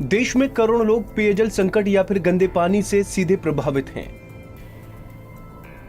देश में करोड़ों लोग पेयजल संकट या फिर गंदे पानी से सीधे प्रभावित हैं।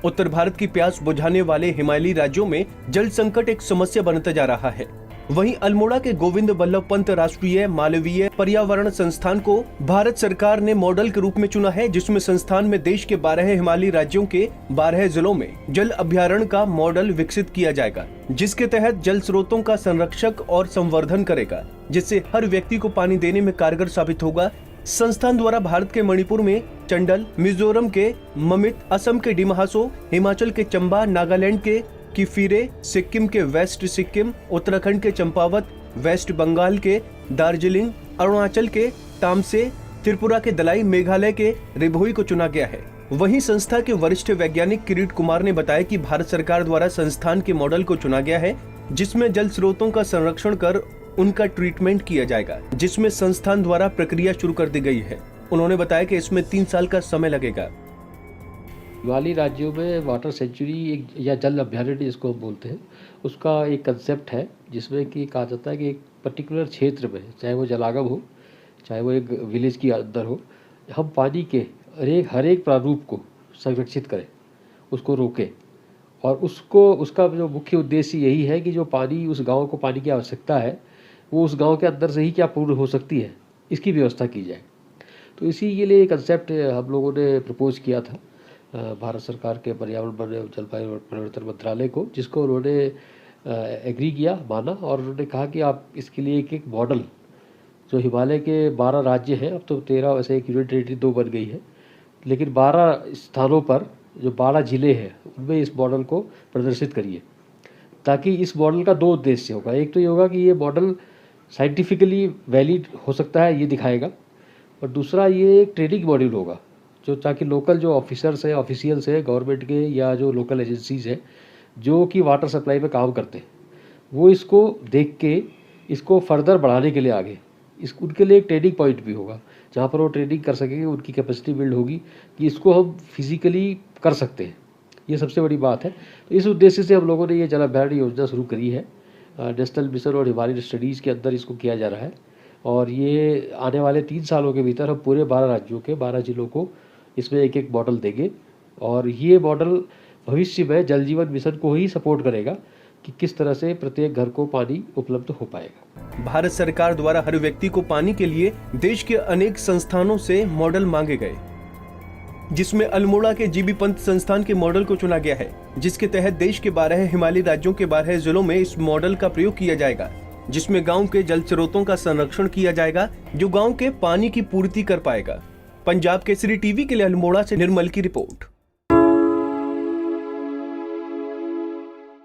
उत्तर भारत की प्यास बुझाने वाले हिमालयी राज्यों में जल संकट एक समस्या बनता जा रहा है। वहीं अल्मोड़ा के गोविंद बल्लभ पंत राष्ट्रीय मालवीय पर्यावरण संस्थान को भारत सरकार ने मॉडल के रूप में चुना है, जिसमें संस्थान में देश के 12 हिमालयी राज्यों के 12 जिलों में जल अभ्यारण्य का मॉडल विकसित किया जाएगा, जिसके तहत जल स्रोतों का संरक्षक और संवर्धन करेगा, जिससे हर व्यक्ति को पानी देने में कारगर साबित होगा। संस्थान द्वारा भारत के मणिपुर में चंडल, मिजोरम के ममित, असम के डिमाहासो, हिमाचल के चंबा, नागालैंड के किफिरे, सिक्किम के वेस्ट सिक्किम, उत्तराखंड के चंपावत, वेस्ट बंगाल के दार्जिलिंग, अरुणाचल के तामसे, त्रिपुरा के दलाई, मेघालय के रिभोई को चुना गया है। वहीं संस्था के वरिष्ठ वैज्ञानिक किरीट कुमार ने बताया कि भारत सरकार द्वारा संस्थान के मॉडल को चुना गया है, जिसमें जल स्रोतों का संरक्षण कर उनका ट्रीटमेंट किया जाएगा, जिसमें संस्थान द्वारा प्रक्रिया शुरू कर दी गई है। उन्होंने बताया कि इसमें 3 साल का समय लगेगा। हिमालयी राज्यों में वाटर सेंचुरी या जल अभ्यारण्य जिसको हम बोलते हैं, उसका एक कंसेप्ट है, जिसमें कि कहा जाता है कि एक पर्टिकुलर क्षेत्र में, चाहे वो जलागम हो, चाहे वो एक विलेज के अंदर हो, हम पानी के हर एक प्रारूप को संरक्षित करें, उसको रोकें, और उसका जो मुख्य उद्देश्य यही है कि जो पानी उस गाँव को पानी की आवश्यकता है, वो उस गाँव के अंदर से ही क्या पूर्ण हो सकती है, इसकी व्यवस्था की जाए। तो इसी के लिए कंसेप्ट हम लोगों ने प्रपोज किया था भारत सरकार के पर्यावरण वन एवं जलवायु परिवर्तन मंत्रालय को, जिसको उन्होंने एग्री किया, माना, और उन्होंने कहा कि आप इसके लिए एक मॉडल, जो हिमालय के 12 राज्य हैं, अब तो 13 वैसे एक यूनियन टेरिटरी 2 बन गई है, लेकिन 12 स्थानों पर जो 12 जिले हैं उनमें इस मॉडल को प्रदर्शित करिए, ताकि इस मॉडल का 2 उद्देश्य होगा। एक तो ये होगा कि ये मॉडल साइंटिफिकली वैलिड हो सकता है, ये दिखाएगा, और दूसरा ये एक ट्रेनिंग मॉड्यूल होगा, जो ताकि लोकल जो ऑफिसर्स हैं, ऑफिशियल्स हैं गवर्नमेंट के या जो लोकल एजेंसीज हैं जो कि वाटर सप्लाई में काम करते हैं, वो इसको देख के इसको फर्दर बढ़ाने के लिए आगे उनके लिए एक ट्रेनिंग पॉइंट भी होगा, जहाँ पर वो ट्रेनिंग कर सकेंगे, उनकी कैपेसिटी बिल्ड होगी कि इसको हम फिजिकली कर सकते हैं। ये सबसे बड़ी बात है। तो इस उद्देश्य से हम लोगों ने ये जल अभ्यारण्य योजना शुरू करी है। नेशनल मिशन और हिमालयन स्टडीज़ के अंदर इसको किया जा रहा है, और ये आने वाले 3 सालों के भीतर हम पूरे 12 राज्यों के 12 जिलों को इसमें एक मॉडल देंगे, और ये मॉडल भविष्य में जल जीवन मिशन को ही सपोर्ट करेगा कि किस तरह से प्रत्येक घर को पानी उपलब्ध हो पाएगा। भारत सरकार द्वारा हर व्यक्ति को पानी के लिए देश के अनेक संस्थानों से मॉडल मांगे गए, जिसमें अल्मोड़ा के जीबी पंत संस्थान के मॉडल को चुना गया है, जिसके तहत देश के 12 हिमालयी राज्यों के 12 जिलों में इस मॉडल का प्रयोग किया जाएगा, जिसमें गांव के जल स्रोतों का संरक्षण किया जाएगा, जो गांव के पानी की पूर्ति कर पाएगा। पंजाब केसरी टीवी के लिए अल्मोड़ा से निर्मल की रिपोर्ट।